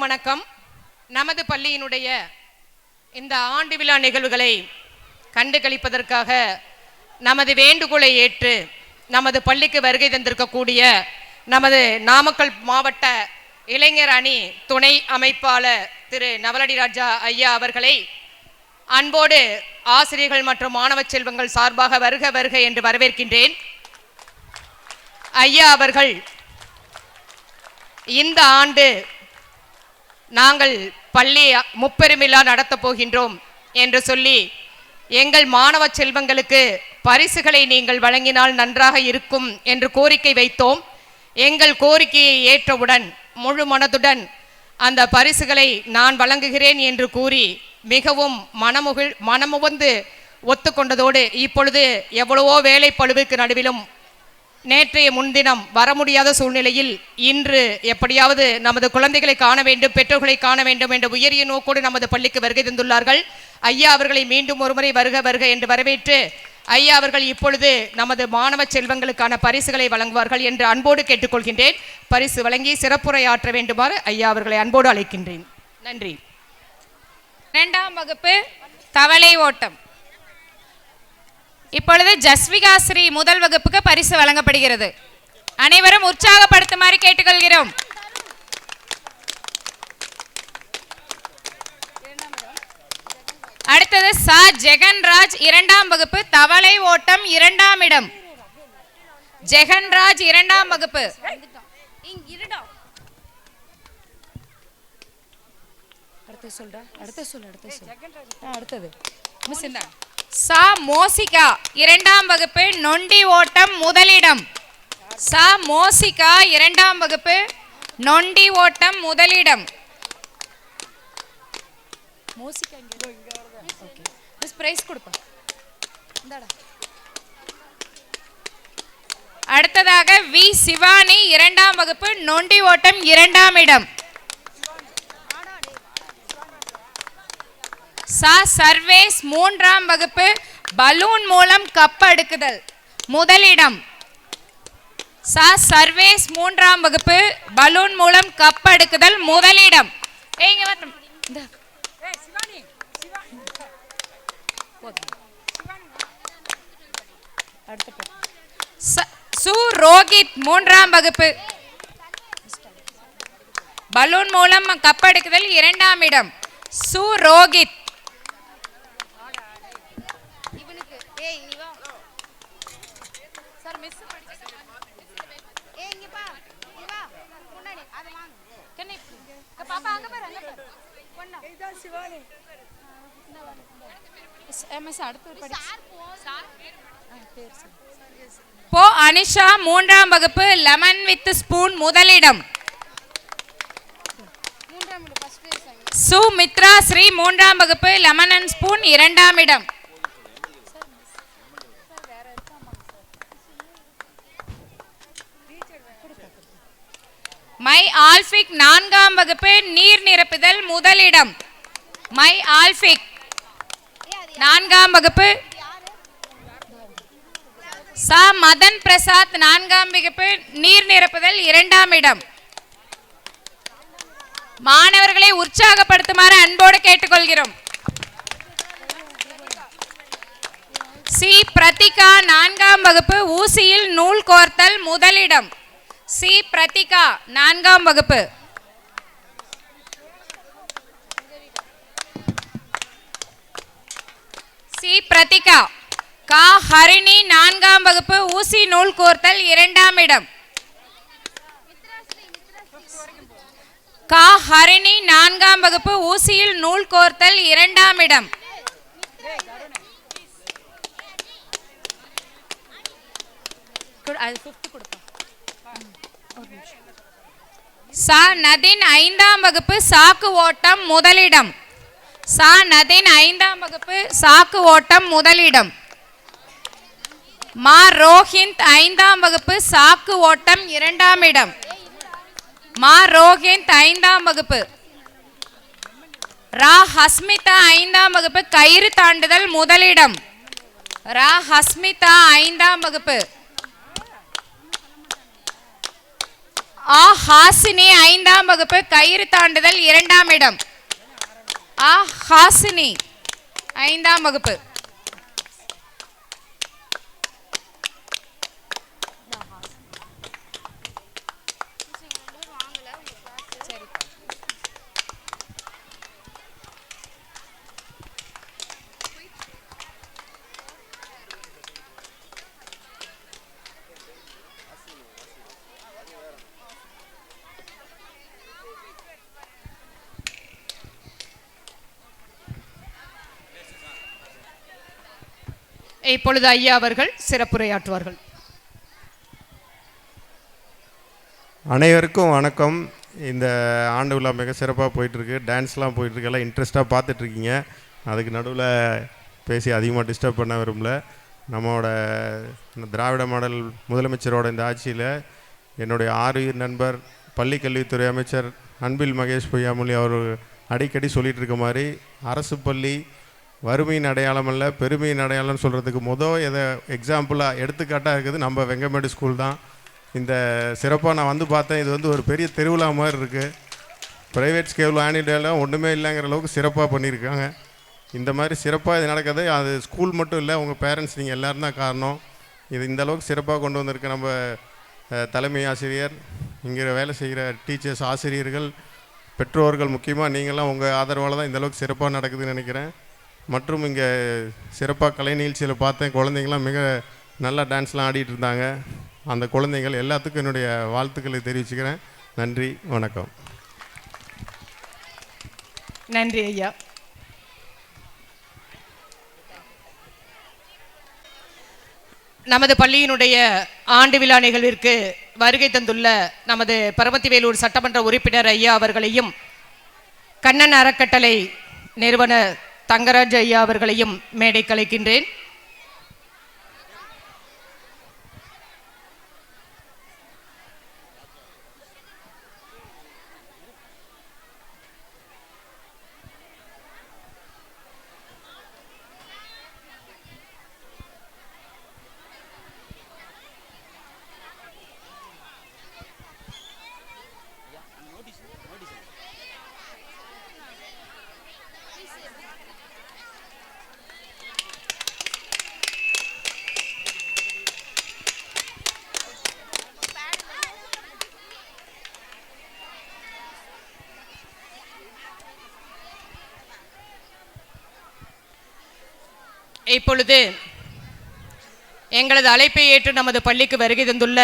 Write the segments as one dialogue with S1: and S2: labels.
S1: வணக்கம். நமது பள்ளியினுடைய இந்த ஆண்டு விழா நிகழ்வுகளை கண்டுகளிப்பதற்காக நமது வேண்டுகோளை ஏற்று நமது பள்ளிக்கு வருகை தந்திருக்கக்கூடிய நமது நாமக்கல் மாவட்ட இளைஞர் அணி துணை அமைப்பாளர் திரு நவலடி ராஜா ஐயா அவர்களை அன்போடு ஆசிரியர்கள் மற்றும் மாணவ செல்வங்கள் சார்பாக வருக வருக என்று வரவேற்கின்றேன். ஐயா அவர்கள் இந்த ஆண்டு நாங்கள் பள்ளி முப்பெருமிழா நடத்தப் போகின்றோம் என்று சொல்லி எங்கள் மாணவ செல்வங்களுக்கு பரிசுகளை நீங்கள் வழங்கினால் நன்றாக இருக்கும் என்று கோரிக்கை வைத்தோம். எங்கள் கோரிக்கையை ஏற்றவுடன் முழு மனதுடன் அந்த பரிசுகளை நான் வழங்குகிறேன் என்று கூறி மிகவும் மனமுவந்து ஒத்துக்கொண்டதோடு இப்பொழுது எவ்வளவோ வேலை பளுவுக்கு நடுவிலும் நேற்றைய முன்தினம் வர முடியாத சூழ்நிலையில் இன்று எப்படியாவது நமது குழந்தைகளை காண வேண்டும், பெற்றோர்களை காண வேண்டும் என்ற உயரிய நோக்கோடு நமது பள்ளிக்கு வருகை தந்துள்ளார்கள். ஐயா அவர்களை மீண்டும் ஒருமுறை வருக வருக என்று வரவேற்று ஐயா அவர்கள் இப்பொழுது நமது மாணவ செல்வங்களுக்கான பரிசுகளை வழங்குவார்கள் என்று அன்போடு கேட்டுக்கொள்கின்றேன். பரிசு வழங்கி சிறப்புரையாற்ற வேண்டுமாறு ஐயா அவர்களை அன்போடு அழைக்கின்றேன். நன்றி.
S2: 2ஆம் வகுப்பு தவளை ஓட்டம். இப்பொழுது ஜஸ்விகா ஸ்ரீ முதல் வகுப்புக்கு பரிசு வழங்கப்படுகிறது. அனைவரும் உற்சாகப்படுத்துமாறு கேட்டுக்கொள்கிறோம். அடுத்தது சா ஜெகன்ராஜ் 2ஆம் வகுப்பு தவளை ஓட்டம் 2ஆம் இடம். ஜெகன்ராஜ் 2ஆம் வகுப்பு. சா மோசிகா 2ஆம் வகுப்பு நொண்டி ஓட்டம் முதலிடம். சா மோசிகா 2ஆம் வகுப்பு நொண்டி ஓட்டம் முதலிடம். அடுத்ததாக வி சிவானி 2ஆம் வகுப்பு நொண்டி ஓட்டம் 2ஆம் இடம். சா சர்வேஸ் 3ஆம் வகுப்பு பலூன் மூலம் கப் அடுக்குதல் முதலிடம். சா சர்வேஸ் 3ஆம் வகுப்பு பலூன் மூலம் கப் அடுக்குதல் முதலிடம். சு ரோஹித் 3ஆம் வகுப்பு பலூன் மூலம் கப் அடுக்குதல் 2ஆம் இடம். சு ரோஹித். போ அனிஷா 3ஆம் வகுப்பு லெமன் வித் ஸ்பூன் முதலிடம். சு மித்ரா ஸ்ரீ 3ஆம் வகுப்பு லெமன் அண்ட் ஸ்பூன் 2ஆம் இடம். மை ஆல்பிக் 4ஆம் வகுப்பு நீர் நிரப்புதல் முதலிடம். மை ஆல்பிக் 4ஆம் வகுப்பு. சா மதன் பிரசாத் 4ஆம் வகுப்பு நீர் நிரப்புதல் 2ஆம் இடம். மாணவர்களை உற்சாகப்படுத்துமாறு அன்போடு கேட்டுக்கொள்கிறோம். சி பிரதிகா 4ஆம் வகுப்பு ஊசியில் நூல் கோர்த்தல் முதலிடம். சி பிரதிகா 4ஆம் வகுப்பு. சி பிரதிகா. கா ஹரிணி 4ஆம் வகுப்பு ஊசி நூல் கோர்த்தல் 2ஆம் இடம். கா ஹரிணி 4ஆம் வகுப்பு ஊசியில் நூல் கோர்த்தல் 2ஆம் இடம். சா நதின் 5ஆம் வகுப்பு சாக்கு ஓட்டம் முதலிடம். சா நதின் 5ஆம் வகுப்பு சாக்கு ஓட்டம் முதலிடம். மா ரோஹிந்த் 5ஆம் வகுப்பு சாக்கு ஓட்டம் 2ஆம் இடம். மா ரோஹிந்த் 5ஆம் வகுப்பு. ரா ஹஸ்மிதா 5ஆம் வகுப்பு கயிறு தாண்டுதல் முதலிடம். ரா ஹஸ்மிதா 5ஆம் வகுப்பு. ஆ ஹாசினி 5ஆம் வகுப்பு கயிறு தாண்டுதல் 2ஆம் இடம். ஆ ஹாசினி 5ஆம் வகுப்பு.
S1: இப்பொழுது ஐயா அவர்கள் சிறப்புரையாற்றுவார்கள்.
S3: அனைவருக்கும் வணக்கம். இந்த ஆண்டு விழா மிக சிறப்பாக போயிட்டுருக்கு. டான்ஸ்லாம் போயிட்டுருக்கு. எல்லாம் இன்ட்ரெஸ்ட்டாக பார்த்துட்ருக்கீங்க. அதுக்கு நடுவில் பேசி அதிகமாக டிஸ்டர்ப் பண்ண விரும்பல. நம்மளோட திராவிட மாடல் முதலமைச்சரோட இந்த ஆட்சியில் என்னுடைய ஆறுயிர் நண்பர் பள்ளி கல்வித்துறை அமைச்சர் அன்பில் மகேஷ் பொய்யாமொழி அவர் அடிக்கடி சொல்லிகிட்டு இருக்க மாதிரி அரசு பள்ளி வறுமையின் அடையாளம் அல்ல பெருமையின் அடையாளம்னு சொல்கிறதுக்கு எதை எக்ஸாம்பிளாக எடுத்துக்காட்டாக இருக்குது நம்ம வெங்கமேடு ஸ்கூல் தான். இந்த சிறப்பாக நான் வந்து பார்த்தேன். இது ஒரு பெரிய திருவிழா மாதிரி இருக்குது. ப்ரைவேட் ஸ்கேல் ஆனிடெல்லாம் ஒன்றுமே இல்லைங்கிற அளவுக்கு சிறப்பாக பண்ணியிருக்காங்க. இந்த மாதிரி சிறப்பாக இது நடக்குது. அது ஸ்கூல் மட்டும் இல்லை, உங்கள் பேரண்ட்ஸ் நீங்கள் எல்லோரும் தான் காரணம். இது இந்த அளவுக்கு சிறப்பாக கொண்டு வந்திருக்க நம்ம தலைமை ஆசிரியர், இங்கே வேலை செய்கிற டீச்சர்ஸ், ஆசிரியர்கள், பெற்றோர்கள், முக்கியமாக நீங்கள்லாம் உங்கள் ஆதரவால் தான் இந்தளவுக்கு சிறப்பாக நடக்குதுன்னு நினைக்கிறேன். மற்றும் இங்கே சிறப்பாக கலை நிகழ்ச்சியில் பார்த்தேன். குழந்தைங்களாம் மிக நல்லா டான்ஸ்லாம் ஆடிட்டு இருந்தாங்க. அந்த குழந்தைகள் எல்லாத்துக்கும் என்னுடைய வாழ்த்துக்களை தெரிவிச்சுக்கிறேன். நன்றி, வணக்கம்.
S1: நன்றி ஐயா. நமது பள்ளியினுடைய ஆண்டு விழா நிகழ்விற்கு வருகை தந்துள்ள நமது பரமத்திவேலூர் சட்டமன்ற உறுப்பினர் ஐயா அவர்களையும், கண்ணன் அறக்கட்டளை நிறுவனர் தங்கராஜ் ஐயா அவர்களையும் மேடை கலைக்கின்றேன். இப்பொழுது எங்களது அழைப்பை ஏற்று நமது பள்ளிக்கு வருகை தந்துள்ள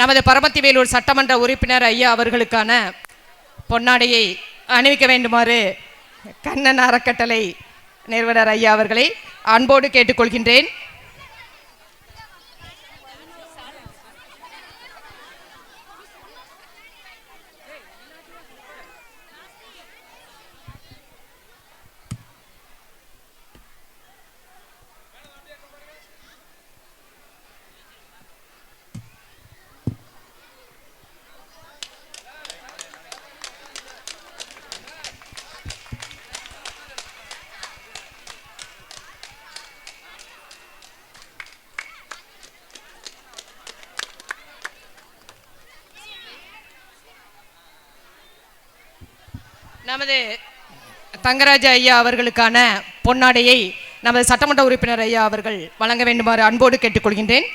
S1: நமது பரமத்திவேலூர் சட்டமன்ற உறுப்பினர் ஐயா அவர்களுக்கான பொன்னாடையை அணிவிக்க வேண்டுமாறு கண்ணன் அறக்கட்டளை நிறுவனர் ஐயா அவர்களை அன்போடு கேட்டுக்கொள்கின்றேன். நமது தங்கராஜ ஐயா அவர்களுக்கான பொன்னாடையை நமது சட்டமன்ற உறுப்பினர் ஐயா அவர்கள் வழங்க வேண்டுமாறு அன்போடு கேட்டுக்கொள்கின்றேன்.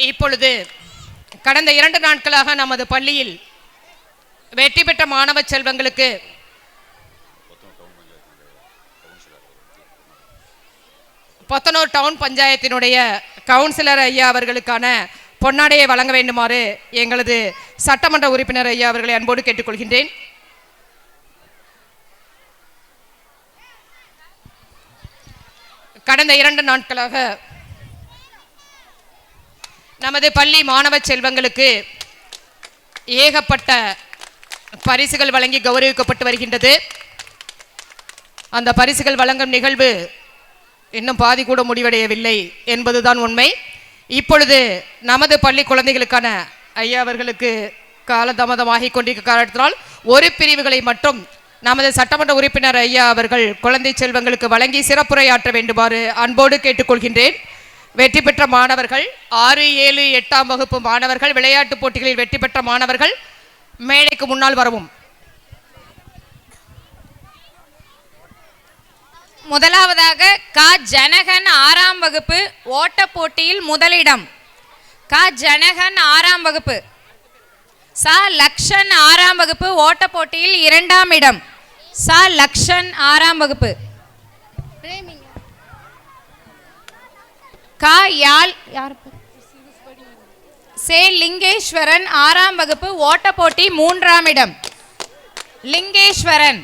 S1: இப்பொழுது கடந்த 2 நாட்களாக நமது பள்ளியில் வெற்றி பெற்ற மாணவ செல்வங்களுக்கு பொத்தனூர் டவுன் பஞ்சாயத்தினுடைய கவுன்சிலர் ஐயா அவர்களுக்கான பொன்னாடையை வழங்க வேண்டுமாறு எங்களது சட்டமன்ற உறுப்பினர் ஐயா அவர்களை அன்போடு கேட்டுக்கொள்கின்றேன். கடந்த 2 நாட்களாக நமது பள்ளி மாணவ செல்வங்களுக்கு ஏகப்பட்ட பரிசுகள் வழங்கி கௌரவிக்கப்பட்டு வருகின்றது. அந்த பரிசுகள் வழங்கும் நிகழ்வு இன்னும் பாதி கூட முடிவடையவில்லை என்பதுதான் உண்மை. இப்பொழுது நமது பள்ளி குழந்தைகளுக்கான ஐயா அவர்களுக்கு காலதாமதமாகிக் கொண்டிருக்க காரணத்தினால் ஒரு பிரிவுகளை மட்டும் நமது சட்டமன்ற உறுப்பினர் ஐயா அவர்கள் குழந்தை செல்வங்களுக்கு வழங்கி சிறப்புரையாற்ற வேண்டுமாறு அன்போடு கேட்டுக்கொள்கின்றேன். வெற்றி பெற்ற மாணவர்கள் 6, 7, 8ஆம் வகுப்பு மாணவர்கள், விளையாட்டுப் போட்டிகளில் வெற்றி பெற்ற மாணவர்கள் மேடைக்கு முன்னால் வரவும்.
S2: முதலாவதாக க ஜனகன் 6ஆம் வகுப்பு ஓட்ட போட்டியில் முதலிடம். க ஜனகன் 6ஆம் வகுப்பு. ச லக்ஷன் 6ஆம் வகுப்பு ஓட்ட போட்டியில் 2ஆம் இடம். ச லக்ஷன் 6ஆம் வகுப்பு. க யாழ் சே லிங்கேஸ்வரன் 6ஆம் வகுப்பு ஓட்ட போட்டி 3ஆம் இடம். லிங்கேஸ்வரன்.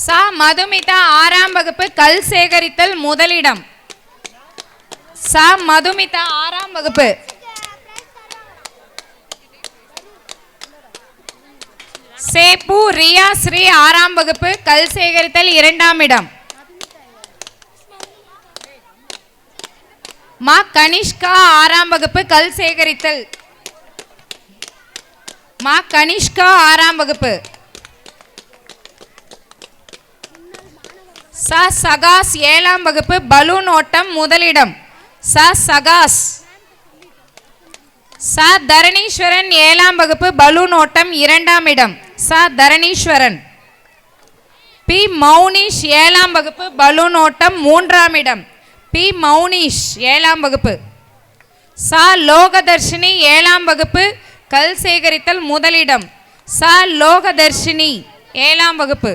S2: ச மதுமிதா 6ஆம் வகுப்பு கல் சேகரித்தல் முதலிடம். ச மதுமிதா 6ஆம் வகுப்பு. சேப்பு ரியா ஸ்ரீ 6ஆம் வகுப்பு கல் சேகரித்தல் 2ஆம் இடம். மா கனிஷ்கா 6ஆம் வகுப்பு கல் சேகரித்தல். மா கனிஷ்கா 6ஆம் வகுப்பு. ச சகாஸ் 7ஆம் வகுப்பு பலூன் ஓட்டம் முதலிடம். ச சகாஸ். ச தரணீஸ்வரன் 7ஆம் வகுப்பு பலூன் ஓட்டம் 2ஆம் இடம். ச தரணீஸ்வரன். பி மௌனிஷ் 7ஆம் வகுப்பு பலூன் ஓட்டம் 3ஆம் இடம். பி மௌனிஷ் 7ஆம் வகுப்பு. ச லோகதர்ஷினி 7ஆம் வகுப்பு கல் சேகரித்தல் முதலிடம். ச லோகதர்ஷினி 7ஆம் வகுப்பு.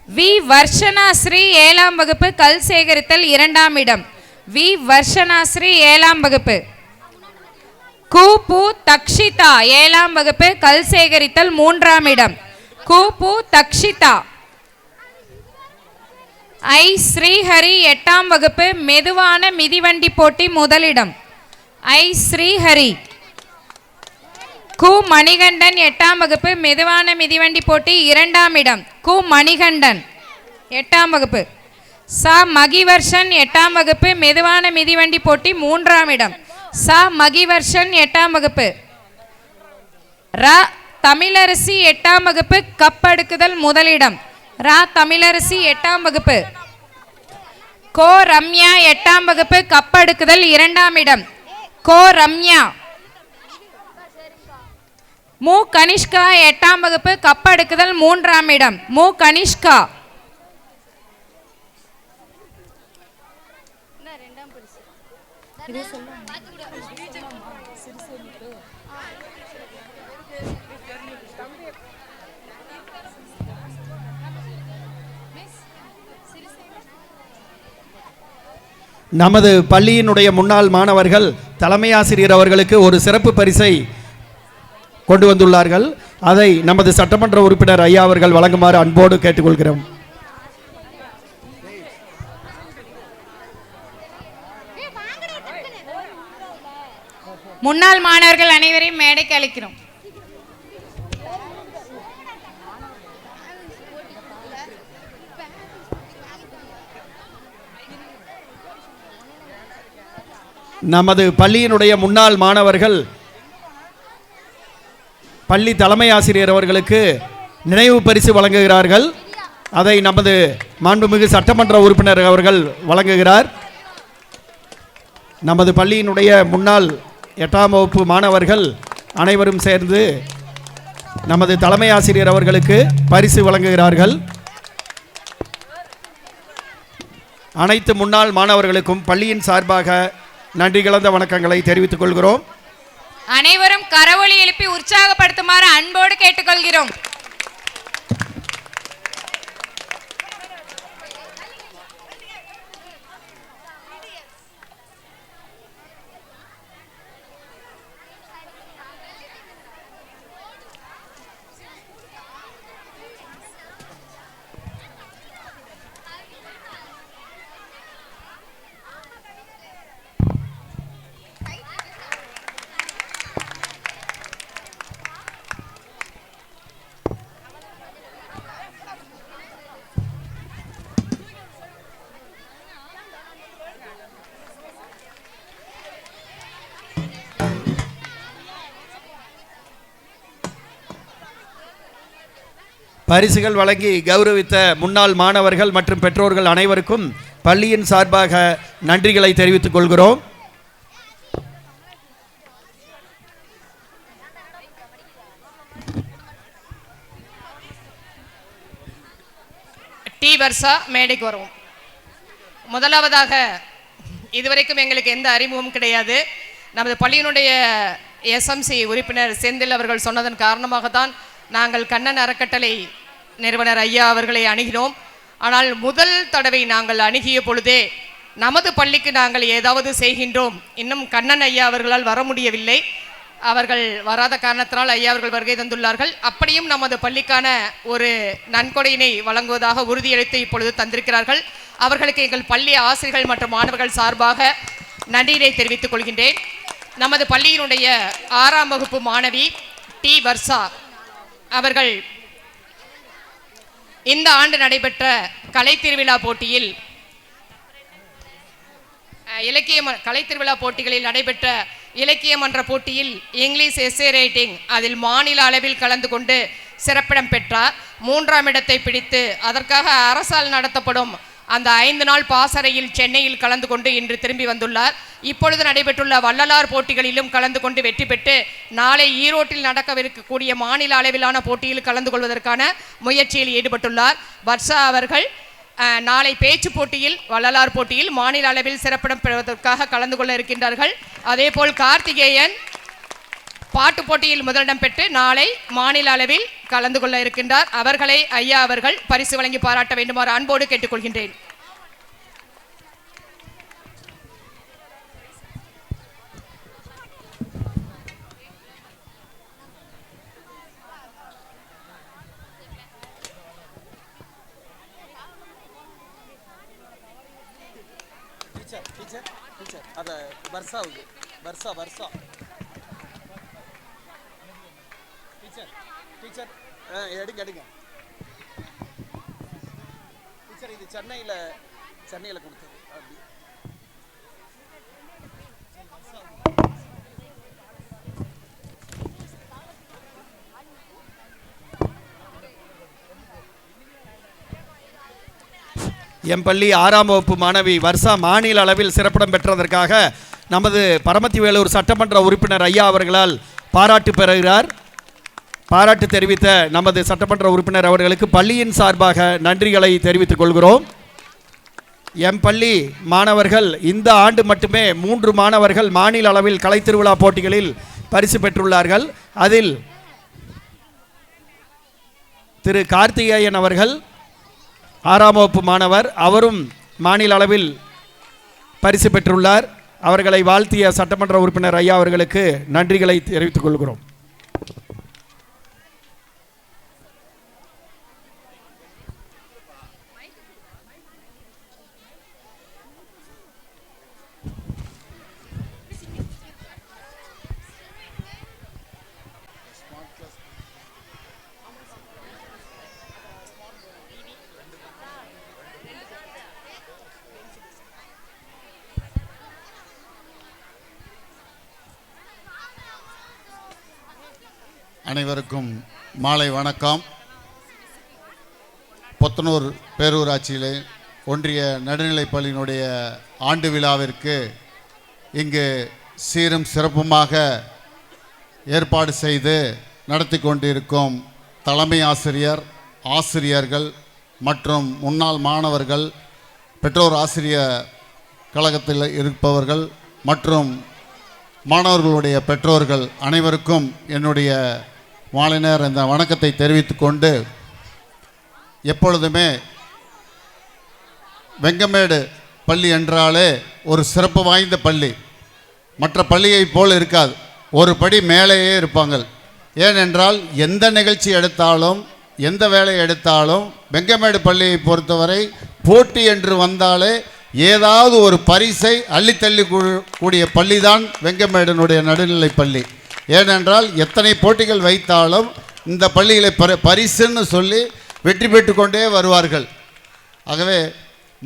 S2: வி வர்ஷனாஸ்ரீ 7ஆம் வகுப்பு கல் சேகரித்தல் 2ஆம் இடம். வி வர்ஷனாஸ்ரீ 7ஆம் வகுப்பு. கு பு தக்ஷிதா 7ஆம் வகுப்பு கல் சேகரித்தல் 3ஆம் இடம். கு பு தக்ஷிதா. ஐ ஸ்ரீஹரி 8ஆம் வகுப்பு மெதுவான மிதிவண்டி போட்டி முதலிடம். ஐ ஸ்ரீஹரி. கு மணிகண்டன் 8ஆம் வகுப்பு மெதுவான மிதிவண்டி போட்டி 2ஆம் இடம். கு மணிகண்டன் 8ஆம் வகுப்பு. ச மகிவர்ஷன் 8ஆம் வகுப்பு மெதுவான மிதிவண்டி போட்டி 3ஆம் இடம். ச மகிவர்ஷன் 8ஆம் வகுப்பு. ர தமிழரசி 8ஆம் வகுப்பு கப்படுக்குதல் முதலிடம். ர தமிழரசி 8ஆம் வகுப்பு. கோ ரம்யா 8ஆம் வகுப்பு கப்படுக்குதல் 2ஆம் இடம். கோ ரம்யா. மு கனிஷ்கா 8ஆம் வகுப்பு கப்படுக்குதல் 3ஆம் இடம். மு கனிஷ்கா.
S4: நமது பள்ளியினுடைய முன்னாள் மாணவர்கள் தலைமை ஆசிரியர் அவர்களுக்கு ஒரு சிறப்பு பரிசை கொண்டு வந்துள்ளார்கள். அதை நமது சட்டமன்ற உறுப்பினர் ஐயா அவர்கள் வழங்குமாறு அன்போடு கேட்டுக்கொள்கிறோம்.
S2: முன்னாள் மாணவர்கள் அனைவரையும் மேடைக்கு அழைக்கிறோம்.
S4: நமது பள்ளியினுடைய முன்னாள் மாணவர்கள் பள்ளி தலைமை ஆசிரியர் அவர்களுக்கு நினைவு பரிசு வழங்குகிறார்கள். அதை நமது மாண்புமிகு சட்டமன்ற உறுப்பினர் அவர்கள் வழங்குகிறார். நமது பள்ளியினுடைய முன்னாள் 8ஆம் வகுப்பு மாணவர்கள் அனைவரும் சேர்ந்து நமது தலைமை ஆசிரியர் அவர்களுக்கு பரிசு வழங்குகிறார்கள். அனைத்து முன்னாள் மாணவர்களுக்கும் பள்ளியின் சார்பாக நன்றி கலந்த வணக்கங்களை தெரிவித்துக் கொள்கிறோம்.
S2: அனைவரும் கரவொலி எழுப்பி உற்சாகப்படுத்துமாறு அன்போடு கேட்டுக்கொள்கிறோம்.
S4: பரிசுகள் வழங்கி கௌரவித்த முன்னாள் மாணவர்கள் மற்றும் பெற்றோர்கள் அனைவருக்கும் பள்ளியின் சார்பாக நன்றிகளை தெரிவித்துக் கொள்கிறோம்.
S1: டி வர்ஷா மேடைக்கு வரும். முதலாவதாக, இதுவரைக்கும் எங்களுக்கு எந்த அறிமுகமும் கிடையாது. நமது பள்ளியினுடைய எஸ்எம்சி உறுப்பினர் செந்தில் அவர்கள் சொன்னதன் காரணமாகத்தான் நாங்கள் கண்ணன் அறக்கட்டளை நிறுவனர் ஐயா அவர்களை அணுகினோம். ஆனால் முதல் தடவை நாங்கள் அணுகிய பொழுதே நமது பள்ளிக்கு நாங்கள் ஏதாவது செய்கின்றோம், இன்னும் கண்ணன் ஐயா அவர்களால் வர முடியவில்லை, அவர்கள் வராத காரணத்தினால் ஐயா அவர்கள் வருகை தந்துள்ளார்கள், அப்படியும் நமது பள்ளிக்கான ஒரு நன்கொடையினை வழங்குவதாக உறுதியளித்து இப்பொழுது தந்திருக்கிறார்கள். அவர்களுக்கு எங்கள் பள்ளி ஆசிரியர்கள் மற்றும் மாணவர்கள் சார்பாக நன்றியை தெரிவித்துக் கொள்கின்றேன். நமது பள்ளியினுடைய 6ஆம் வகுப்பு மாணவி டி வர்ஷா அவர்கள் இந்த ஆண்டு நடைபெற்ற கலை திருவிழா போட்டியில் கலை திருவிழா போட்டிகளில் நடைபெற்ற இலக்கிய மன்ற போட்டியில் இங்கிலீஷ் எஸ்ஸே ரைட்டிங் அதில் மாநில அளவில் கலந்து கொண்டு சிறப்பிடம் பெற்றார். 3ஆம் இடத்தை பிடித்து அதற்காக அரசால் நடத்தப்படும் அந்த 5 நாள் பாசறையில் சென்னையில் கலந்து கொண்டு இன்று திரும்பி வந்துள்ளார். இப்பொழுது நடைபெற்றுள்ள வள்ளலார் போட்டிகளிலும் கலந்து கொண்டு வெற்றி பெற்று நாளை ஈரோட்டில் நடக்கவிருக்கக்கூடிய மாநில அளவிலான போட்டியில் கலந்து கொள்வதற்கான முயற்சியில் ஈடுபட்டுள்ளார். வர்ஷா அவர்கள் நாளை பேச்சு போட்டியில் வள்ளலார் போட்டியில் மாநில அளவில் சிறப்பிடம் பெறுவதற்காக கலந்து கொள்ள இருக்கின்றார்கள். அதேபோல் கார்த்திகேயன் பாட்டு போட்டியில் முதலிடம் பெற்று நாளை மாநில அளவில் கலந்து கொள்ள இருக்கின்றார். அவர்களை ஐயா அவர்கள் பரிசு வழங்கி பாராட்ட வேண்டுமாறு அன்போடு கேட்டுக்கொள்கின்றேன்.
S5: எடுங்க டீச்சர், இது சென்னையில் கொடுத்தது.
S4: எம் பள்ளி 6ஆம் வகுப்பு மாணவி வர்ஷா மாநில அளவில் சிறப்பிடம் பெற்றதற்காக நமது பரமத்தி வேலூர் சட்டமன்ற உறுப்பினர் ஐயா அவர்களால் பாராட்டு பெறுகிறார். பாராட்டு தெரிவித்த நமது சட்டமன்ற உறுப்பினர் அவர்களுக்கு பள்ளியின் சார்பாக நன்றிகளை தெரிவித்துக் கொள்கிறோம். எம் பள்ளி மாணவர்கள் இந்த ஆண்டு மட்டுமே 3 மாணவர்கள் மாநில அளவில் கலை திருவிழா போட்டிகளில் பரிசு பெற்றுள்ளார்கள். அதில் திரு கார்த்திகேயன் அவர்கள் 6ஆம் வகுப்பு மாணவர், அவரும் மாநில அளவில் பரிசு பெற்றுள்ளார். அவர்களை வாழ்த்திய சட்டமன்ற உறுப்பினர் ஐயா அவர்களுக்கு நன்றிகளை தெரிவித்துக் கொள்கிறோம்.
S6: அனைவருக்கும் மாலை வணக்கம். பொத்தனூர் பேரூராட்சியிலே ஒன்றிய நடுநிலைப்பள்ளியினுடைய ஆண்டு விழாவிற்கு இங்கு சீரும் சிறப்புமாக ஏற்பாடு செய்து நடத்தி கொண்டிருக்கும் தலைமை ஆசிரியர், ஆசிரியர்கள் மற்றும் முன்னாள் மாணவர்கள், பெற்றோர் ஆசிரியர் கழகத்தில் இருப்பவர்கள் மற்றும் மாணவர்களுடைய பெற்றோர்கள் அனைவருக்கும் என்னுடைய மாலை நேர இந்த வணக்கத்தை தெரிவித்துக் கொண்டு, எப்பொழுதுமே வெங்கமேடு பள்ளி என்றாலே ஒரு சிறப்பு வாய்ந்த பள்ளி. மற்ற பள்ளியைப் போல் இருக்காது, ஒரு படி மேலேயே இருப்பாங்க. ஏனென்றால் எந்த நிகழ்ச்சி எடுத்தாலும் எந்த வேலை எடுத்தாலும் வெங்கமேடு பள்ளியை பொறுத்தவரை போட்டி என்று வந்தாலே ஏதாவது ஒரு பரிசை அள்ளித்தள்ளி கூடிய பள்ளி தான் வெங்கமேடனுடைய நடுநிலை பள்ளி. ஏனென்றால் எத்தனை போட்டிகள் வைத்தாலும் இந்த பள்ளிகளை பரிசுன்னு சொல்லி வெற்றி பெற்று கொண்டே வருவார்கள். ஆகவே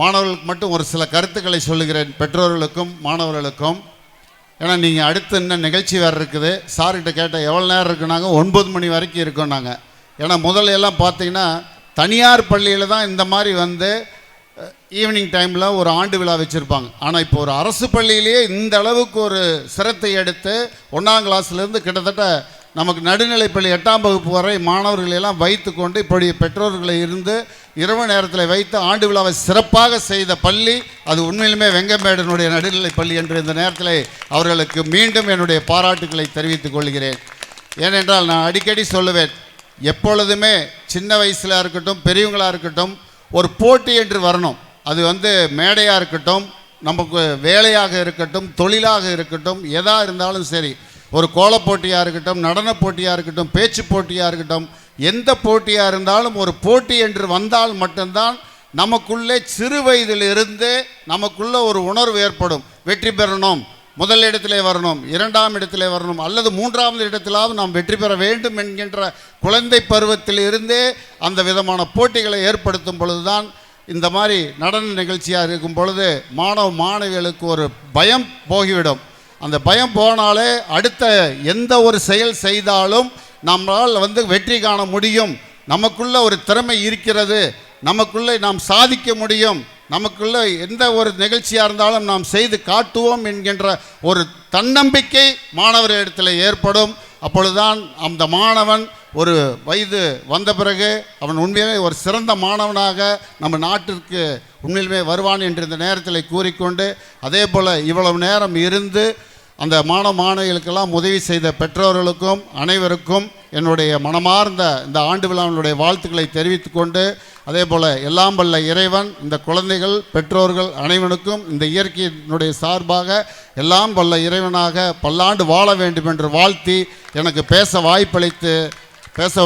S6: மாணவர்களுக்கு மட்டும் ஒரு சில கருத்துக்களை சொல்லுகிறேன், பெற்றோர்களுக்கும் மாணவர்களுக்கும். ஏன்னா நீங்கள் அடுத்து இன்னும் நிகழ்ச்சி வேறு இருக்குது. சார்கிட்ட கேட்டால் எவ்வளோ நேரம் இருக்குனாங்க, 9 மணி வரைக்கும் இருக்கோம் நாங்கள். ஏன்னா முதல்ல எல்லாம் பார்த்தீங்கன்னா தனியார் பள்ளியில் தான் இந்த மாதிரி வந்து ஈவினிங் டைமில் ஒரு ஆண்டு விழா வச்சுருப்பாங்க. ஆனால் இப்போ ஒரு அரசு பள்ளியிலேயே இந்த அளவுக்கு ஒரு சிரத்தை எடுத்து 1ஆம் கிளாஸ்லேருந்து கிட்டத்தட்ட நமக்கு நடுநிலைப்பள்ளி 8ஆம் வகுப்பு வரை மாணவர்களெல்லாம் வைத்து கொண்டு இப்படி பெற்றோர்களை இருந்து இரவு நேரத்தில் வைத்து ஆண்டு விழாவை சிறப்பாக செய்த பள்ளி அது உண்மையிலுமே வெங்கமேடனுடைய நடுநிலைப்பள்ளி என்று இந்த நேரத்தில் அவர்களுக்கு மீண்டும் என்னுடைய பாராட்டுக்களை தெரிவித்துக் கொள்கிறேன். ஏனென்றால் நான் அடிக்கடி சொல்லுவேன், எப்பொழுதுமே சின்ன வயசில் இருக்கட்டும் பெரியவங்களாக இருக்கட்டும் ஒரு போட்டி என்று வரணும். அது வந்து மேடையாக இருக்கட்டும், நமக்கு வேலையாக இருக்கட்டும், தொழிலாக இருக்கட்டும், எதாக இருந்தாலும் சரி, ஒரு கோலப் போட்டியாக இருக்கட்டும், நடன போட்டியாக இருக்கட்டும், பேச்சு போட்டியாக இருக்கட்டும், எந்த போட்டியாக இருந்தாலும் ஒரு போட்டி என்று வந்தால் மட்டும்தான் நமக்குள்ளே சிறு வயதிலிருந்து நமக்குள்ள ஒரு உணர்வு ஏற்படும். வெற்றி பெறணும், முதல் இடத்திலே வரணும், 2ஆம் இடத்திலே வரணும், அல்லது 3ஆவது இடத்திலாவது நாம் வெற்றி பெற வேண்டும் என்கின்ற குழந்தை பருவத்தில் இருந்தே அந்த விதமான போட்டிகளை ஏற்படுத்தும் பொழுதுதான் இந்த மாதிரி நடன நிகழ்ச்சியாக இருக்கும் பொழுது மாணவ மாணவிகளுக்கு ஒரு பயம் போகிவிடும். அந்த பயம் போனாலே அடுத்த எந்த ஒரு செயல் செய்தாலும் நம்மால் வந்து வெற்றி காண முடியும், நமக்குள்ள ஒரு திறமை இருக்கிறது, நமக்குள்ளே நாம் சாதிக்க முடியும், நமக்குள்ள எந்த ஒரு நிகழ்ச்சியாக இருந்தாலும் நாம் செய்து காட்டுவோம் என்கின்ற ஒரு தன்னம்பிக்கை மாணவர் இடத்துல ஏற்படும். அப்பொழுதுதான் அந்த மாணவன் ஒரு வயது வந்த பிறகு அவன் உண்மையிலே ஒரு சிறந்த மாணவனாக நம்ம நாட்டிற்கு உண்மையிலுமே வருவான் என்று இந்த நேரத்தில் கூறிக்கொண்டு, அதே போல் இவ்வளவு நேரம் இருந்து அந்த மாணவ மாணவிகளுக்கெல்லாம் உதவி செய்த பெற்றோர்களுக்கும் அனைவருக்கும் என்னுடைய மனமார்ந்த இந்த ஆண்டு விழாவினுடைய வாழ்த்துக்களை தெரிவித்து கொண்டு, அதே போல் எல்லாம் வல்ல இறைவன் இந்த குழந்தைகள் பெற்றோர்கள் அனைவனுக்கும் இந்த இயற்கையினுடைய சார்பாக எல்லாம் வல்ல இறைவனாக பல்லாண்டு வாழ வேண்டும் என்று வாழ்த்தி எனக்கு பேச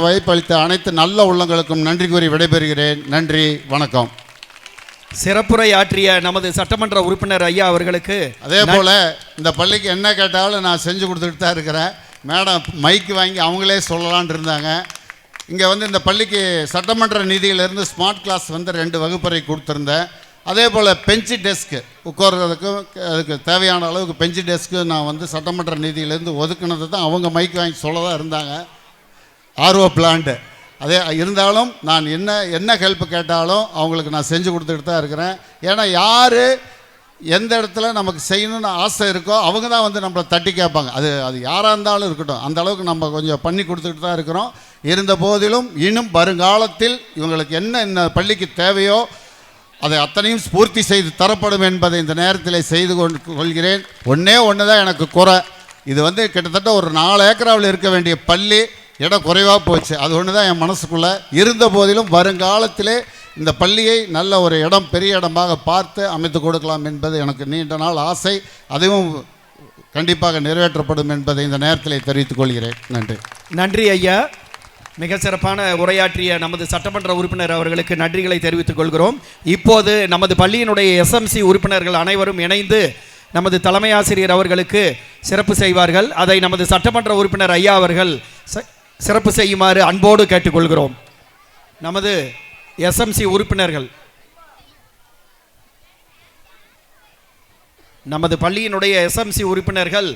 S6: வாய்ப்பளித்த அனைத்து நல்ல உள்ளங்களுக்கும் நன்றி கூறி விடைபெறுகிறேன். நன்றி, வணக்கம்.
S4: சிறப்புரை ஆற்றிய நமது சட்டமன்ற உறுப்பினர் ஐயா அவர்களுக்கு
S6: அதே போல் இந்த பள்ளிக்கு என்ன கேட்டாலும் நான் செஞ்சு கொடுத்துட்டு தான் இருக்கிறேன். மேடம் மைக்கு வாங்கி அவங்களே சொல்லலான் இருந்தாங்க. இங்கே வந்து இந்த பள்ளிக்கு சட்டமன்ற நிதியிலேருந்து ஸ்மார்ட் கிளாஸ் வந்து 2 வகுப்பறை கொடுத்துருந்தேன். அதே போல் பெஞ்சு டெஸ்க்கு உட்கார்றதுக்கும் அதுக்கு தேவையான அளவுக்கு பெஞ்சு டெஸ்க்கு நான் வந்து சட்டமன்ற நிதியிலேருந்து ஒதுக்குனது தான் அவங்க மைக்கு வாங்கி சொல்ல தான் இருந்தாங்க. ஆர்வ பிளான்ட்டு அதே இருந்தாலும் நான் என்ன ஹெல்ப் கேட்டாலும் அவங்களுக்கு நான் செஞ்சு கொடுத்துக்கிட்டு தான் இருக்கிறேன். ஏன்னா யார் எந்த இடத்துல நமக்கு செய்யணும்னு ஆசை இருக்கோ அவங்க தான் வந்து நம்மளை தட்டி கேட்பாங்க. அது யாராக இருந்தாலும் இருக்கட்டும், அந்த அளவுக்கு நம்ம கொஞ்சம் பண்ணி கொடுத்துக்கிட்டு தான் இருக்கிறோம். இருந்த போதிலும் இன்னும் வருங்காலத்தில் இவங்களுக்கு என்ன பள்ளிக்கு தேவையோ அதை அத்தனையும் பூர்த்தி செய்து தரப்படும் என்பதை இந்த நேரத்தில் செய்து கொள்கிறேன். ஒன்று தான் எனக்கு குறை, இது வந்து கிட்டத்தட்ட ஒரு 4 ஏக்கராவில் இருக்க வேண்டிய பள்ளி இடம் குறைவாக போச்சு. அது ஒன்று தான் என் மனசுக்குள்ளே இருந்த போதிலும் வருங்காலத்திலே இந்த பள்ளியை நல்ல ஒரு இடம் பெரிய இடமாக பார்த்து அமைத்து கொடுக்கலாம் என்பது எனக்கு நீண்ட நாள் ஆசை. அதுவும் கண்டிப்பாக நிறைவேற்றப்படும் என்பதை இந்த நேரத்தில் தெரிவித்துக் கொள்கிறேன். நன்றி.
S4: நன்றி ஐயா. மிக சிறப்பான உரையாற்றிய நமது சட்டமன்ற உறுப்பினர் அவர்களுக்கு நன்றிகளை தெரிவித்துக் கொள்கிறோம். இப்போது நமது பள்ளியினுடைய எஸ்எம்சி உறுப்பினர்கள் அனைவரும் இணைந்து நமது தலைமை ஆசிரியர் அவர்களுக்கு சிறப்பு செய்வார்கள். அதை நமது சட்டமன்ற உறுப்பினர் ஐயா அவர்கள் சிறப்பு செய்யுமாறு அன்போடு கேட்டுக்கொள்கிறோம். நமது எஸ்எம்சி உறுப்பினர்கள் நமது பள்ளியினுடைய எஸ்எம்சி உறுப்பினர்கள்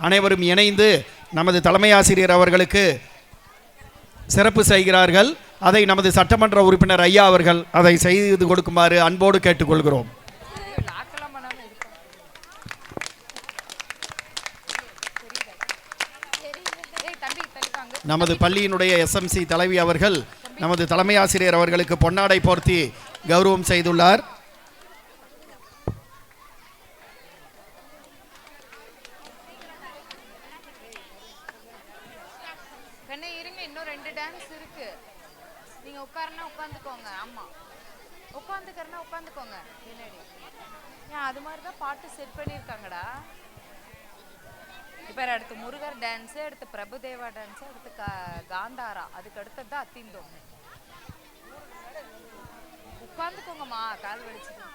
S4: அனைவரும் இணைந்து நமது தலைமை ஆசிரியர் அவர்களுக்கு சிறப்பு செய்கிறார்கள். அதை நமது சட்டமன்ற உறுப்பினர் ஐயா அவர்கள் அதை செய்து கொடுக்குமாறு அன்போடு கேட்டுக்கொள்கிறோம். நமது பள்ளியினுடைய எஸ்எம்சி தலைவி அவர்கள் நமது தலைமை ஆசிரியர் அவர்களுக்கு பொன்னாடை போர்த்தி கௌரவம் செய்துள்ளார்.
S7: இன்னும் 2 டான்ஸ் இருக்கு. நீங்க உட்கார்னா உட்கார்ந்துக்கோங்க. ஆமா, உட்கார்ந்துக்கறனா உட்கார்ந்துக்கோங்க. பின்னாடி ஏன் அது மாதிரி தான் பாட்டு செட் பண்ணியிருக்காங்கடா. இப்போ அடுத்து முருகர் டான்ஸு, அடுத்து பிரபுதேவா டான்ஸு, அடுத்து காந்தாரா, அதுக்கு அடுத்தது தான் அத்திந்தோம். உட்காந்துக்கோங்கம்மா, கால் வலிச்சுது.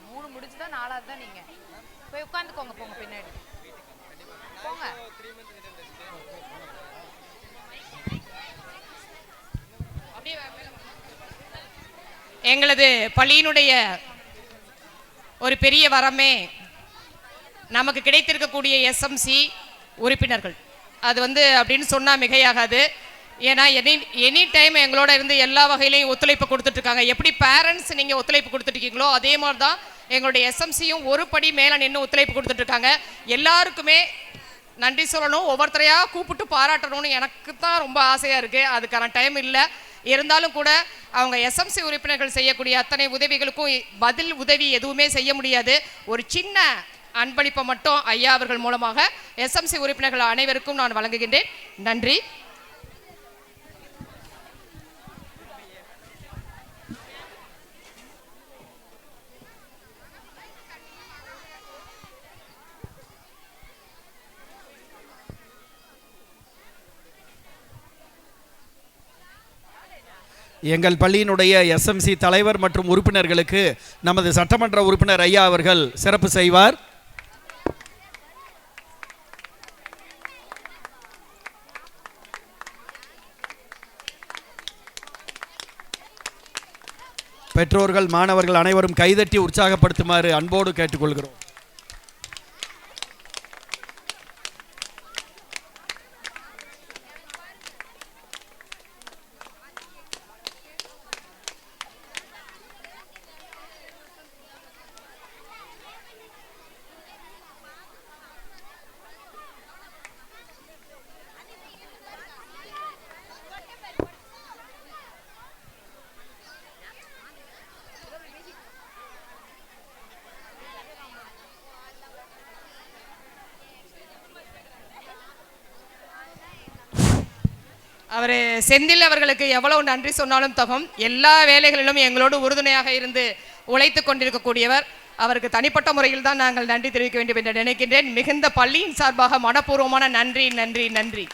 S7: 3 முடிச்சுதான் 4வது தான் நீங்க போய் உட்காந்துக்கோங்க. போங்க பின்னாடி போங்க.
S1: எங்களது பள்ளியினுடைய ஒரு பெரிய வரமே நமக்கு கிடைத்திருக்கக்கூடிய எஸ்எம்சி உறுப்பினர்கள். அது வந்து அப்படின்னு சொன்னால் மிகையாகாது. ஏன்னா எனி டைம் எங்களோட இருந்து எல்லா வகையிலையும் ஒத்துழைப்பு கொடுத்துட்டு இருக்காங்க. எப்படி பேரண்ட்ஸ் நீங்கள் ஒத்துழைப்பு கொடுத்துட்ருக்கீங்களோ அதே மாதிரி தான் எங்களுடைய எஸ்எம்சியும் ஒரு படி மேலே நின்று ஒத்துழைப்பு கொடுத்துட்டு இருக்காங்க. எல்லாருக்குமே நன்றி சொல்லணும், ஒவ்வொருத்தரையாக கூப்பிட்டு பாராட்டணும்னு எனக்கு தான் ரொம்ப ஆசையாக இருக்குது. அதுக்கான டைம் இல்லை. இருந்தாலும் கூட அவங்க எஸ்எம்சி உறுப்பினர்கள் செய்யக்கூடிய அத்தனை உதவிகளுக்கும் பதில் உதவி எதுவுமே செய்ய முடியாது. ஒரு சின்ன அன்பளிப்பை மட்டும் ஐயா அவர்கள் மூலமாக எஸ்எம்சி உறுப்பினர்கள் அனைவருக்கும் நான் வழங்குகின்றேன். நன்றி.
S4: எங்கள் பள்ளியினுடைய எஸ்எம்சி தலைவர் மற்றும் உறுப்பினர்களுக்கு நமது சட்டமன்ற உறுப்பினர் ஐயா அவர்கள் சிறப்பு செய்வார். பெற்றோர்கள் மாணவர்கள் அனைவரும் கைதட்டி உற்சாகப்படுத்துமாறு அன்போடு கேட்டுக்கொள்கிறோம்.
S1: அவர் செந்தில் அவர்களுக்கு எவ்வளவு நன்றி சொன்னாலும் தகும். எல்லா வேலைகளிலும் எங்களோடு உறுதுணையாக இருந்து உழைத்து கொண்டிருக்கக்கூடியவர். அவருக்கு தனிப்பட்ட முறையில் தான் நாங்கள் நன்றி தெரிவிக்க வேண்டும் என்று நினைக்கின்றேன். மிகுந்த பள்ளியின் சார்பாக மனப்பூர்வமான நன்றி நன்றி நன்றி.